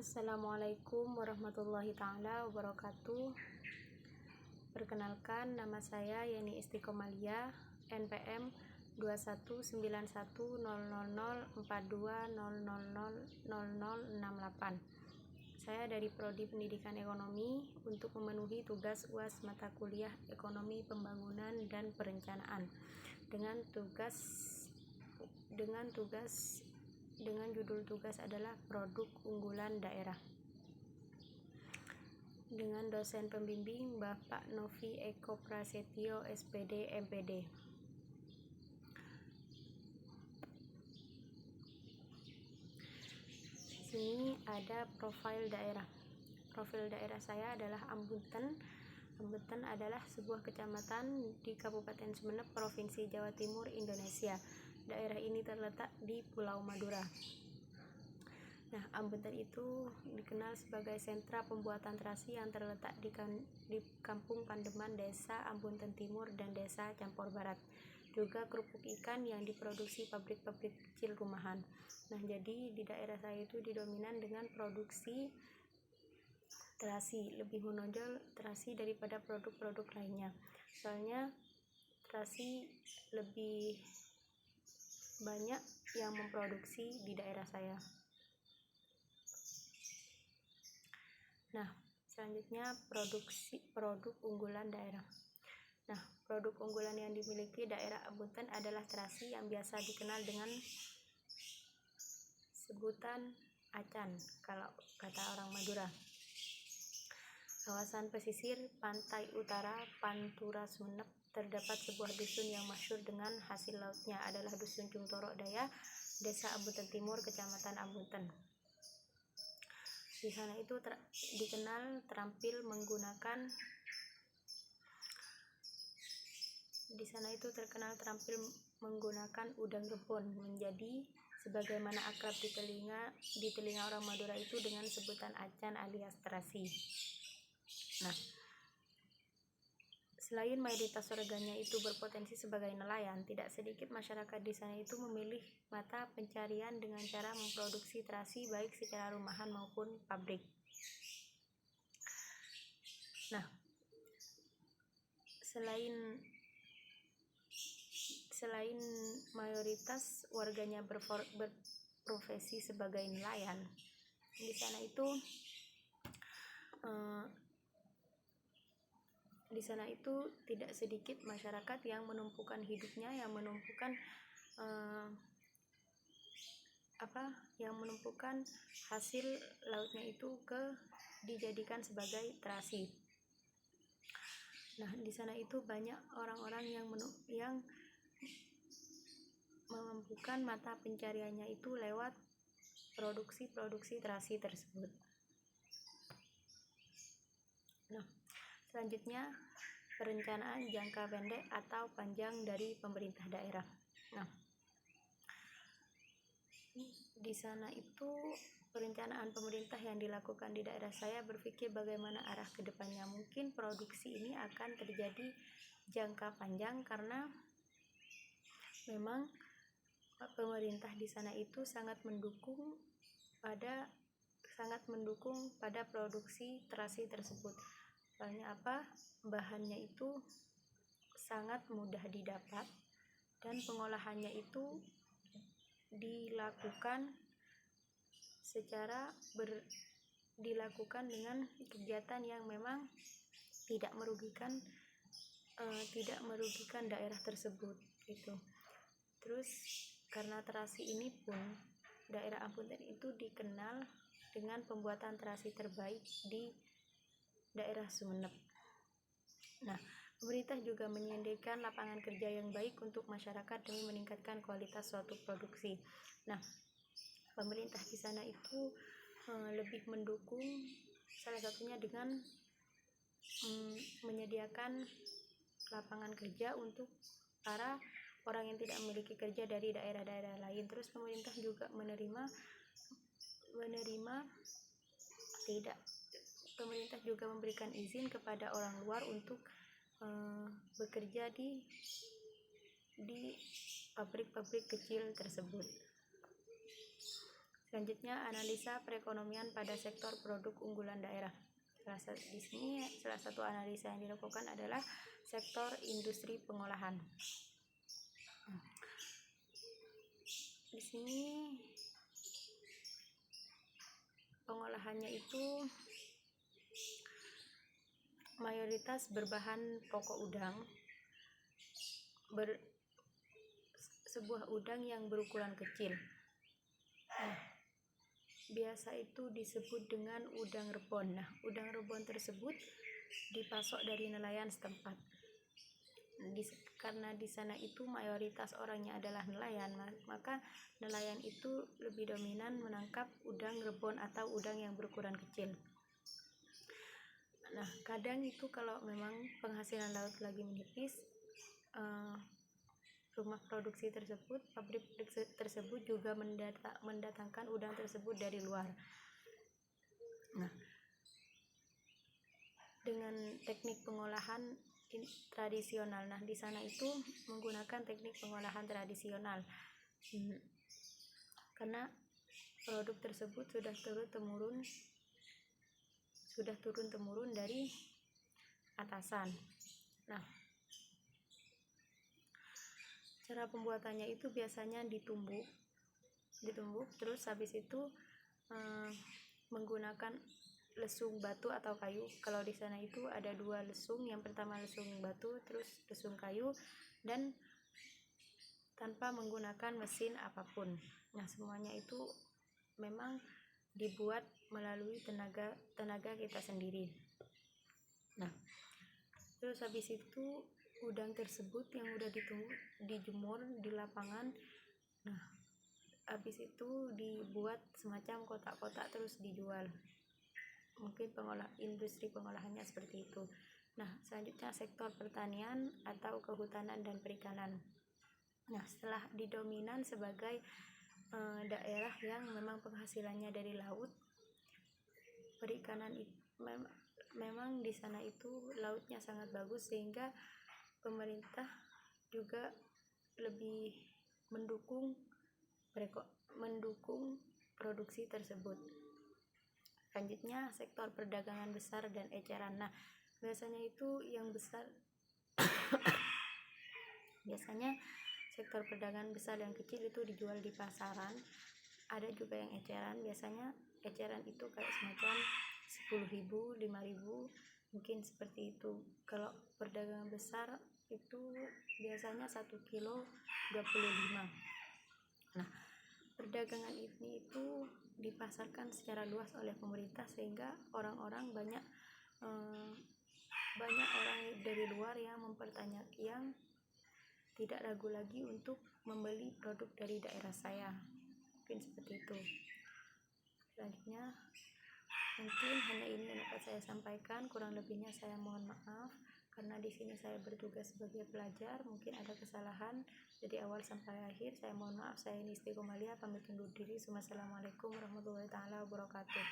Assalamualaikum warahmatullahi ta'ala wabarakatuh. Perkenalkan, nama saya Yeni Istiqomalia, NPM 21910042000068. Saya dari Prodi Pendidikan Ekonomi untuk memenuhi tugas UAS mata kuliah Ekonomi Pembangunan dan Perencanaan dengan judul tugas adalah produk unggulan daerah, dengan dosen pembimbing Bapak Novi Eko Prasetyo SPD MPD. Sini ada profil daerah. Profil daerah saya adalah Ambunten. Ambunten adalah sebuah kecamatan di Kabupaten Sumeneb, Provinsi Jawa Timur, Indonesia. Daerah ini terletak di Pulau Madura. Nah, Ambunten itu dikenal sebagai sentra pembuatan terasi yang terletak di Kampung Pandeman, Desa Ambunten Timur, dan Desa Campur Barat. Juga kerupuk ikan yang diproduksi pabrik-pabrik kecil rumahan. Nah, jadi di daerah saya itu didominan dengan produksi terasi, lebih menonjol terasi daripada produk-produk lainnya. Soalnya terasi lebih banyak yang memproduksi di daerah saya. Nah, selanjutnya produk unggulan daerah. Nah, produk unggulan yang dimiliki daerah Ambunten adalah terasi yang biasa dikenal dengan sebutan acan kalau kata orang Madura. Kawasan pesisir pantai utara Pantura Sumeneb terdapat sebuah dusun yang masyhur dengan hasil lautnya adalah Dusun Cungtorok Daya, Desa Ambunten Timur, Kecamatan Ambunten. Di sana itu dikenal terampil menggunakan udang rebon, menjadi sebagaimana akrab di telinga orang Madura itu dengan sebutan acan alias terasi. Nah, selain mayoritas warganya itu berpotensi sebagai nelayan, tidak sedikit masyarakat di sana itu memilih mata pencarian dengan cara memproduksi terasi baik secara rumahan maupun pabrik. Nah, selain mayoritas warganya berprofesi sebagai nelayan, di sana itu tidak sedikit masyarakat yang menumpukan hidupnya, yang menumpukan hasil lautnya itu dijadikan sebagai terasi. Nah, di sana itu banyak orang-orang yang memampukan mata pencariannya itu lewat produksi terasi tersebut. Nah, selanjutnya perencanaan jangka pendek atau panjang dari pemerintah daerah. Nah, di sana itu perencanaan pemerintah yang dilakukan di daerah saya berpikir bagaimana arah ke depannya. Mungkin produksi ini akan terjadi jangka panjang karena memang pemerintah di sana itu sangat mendukung pada produksi terasi tersebut. Soalnya bahannya itu sangat mudah didapat dan pengolahannya itu dilakukan dengan kegiatan yang memang tidak merugikan daerah tersebut gitu. Terus karena terasi ini pun daerah Ambunten itu dikenal dengan pembuatan terasi terbaik di daerah Sumeneb. Nah, pemerintah juga menyediakan lapangan kerja yang baik untuk masyarakat demi meningkatkan kualitas suatu produksi. Nah, pemerintah di sana itu lebih mendukung, salah satunya dengan menyediakan lapangan kerja untuk para orang yang tidak memiliki kerja dari daerah-daerah lain. Terus pemerintah juga pemerintah juga memberikan izin kepada orang luar untuk bekerja di pabrik-pabrik kecil tersebut. Selanjutnya, analisa perekonomian pada sektor produk unggulan daerah. Di sini salah satu analisa yang dilakukan adalah sektor industri pengolahan. Di sini pengolahannya itu mayoritas berbahan pokok udang, sebuah udang yang berukuran kecil. Biasa itu disebut dengan udang rebon. Udang rebon tersebut dipasok dari nelayan setempat. Karena di sana itu mayoritas orangnya adalah nelayan, maka nelayan itu lebih dominan menangkap udang rebon atau udang yang berukuran kecil. Kadang itu kalau memang penghasilan laut lagi menipis, rumah produksi tersebut, pabrik tersebut juga mendatangkan udang tersebut dari luar. Dengan teknik pengolahan tradisional. Di sana itu menggunakan teknik pengolahan tradisional. Karena produk tersebut sudah turun temurun dari atasan. Cara pembuatannya itu biasanya ditumbuk, terus habis itu menggunakan lesung batu atau kayu. Kalau di sana itu ada 2 lesung, yang pertama lesung batu, terus lesung kayu, dan tanpa menggunakan mesin apapun. Semuanya itu memang dibuat melalui tenaga kita sendiri. Terus habis itu udang tersebut yang udah dijemur di lapangan, habis itu dibuat semacam kotak-kotak terus dijual. Mungkin industri pengolahannya seperti itu. Selanjutnya sektor pertanian atau kehutanan dan perikanan. Setelah didominan sebagai daerah yang memang penghasilannya dari laut, perikanan memang di sana itu lautnya sangat bagus, sehingga pemerintah juga lebih mendukung produksi tersebut. Selanjutnya sektor perdagangan besar dan eceran. Biasanya itu yang besar biasanya sektor perdagangan besar dan kecil itu dijual di pasaran. Ada juga yang eceran. Biasanya eceran itu kayak semacam 10.000, 5.000, mungkin seperti itu. Kalau perdagangan besar itu biasanya 1 kilo 25. Perdagangan ini itu dipasarkan secara luas oleh pemerintah, sehingga orang-orang banyak orang dari luar yang tidak ragu lagi untuk membeli produk dari daerah saya. Mungkin seperti itu. Selanjutnya mungkin hanya ini yang dapat saya sampaikan, kurang lebihnya saya mohon maaf, karena di sini saya bertugas sebagai pelajar, mungkin ada kesalahan dari awal sampai akhir. Saya mohon maaf. Saya Nisti Komalia pamit undur diri. Wassalamualaikum warahmatullahi wabarakatuh.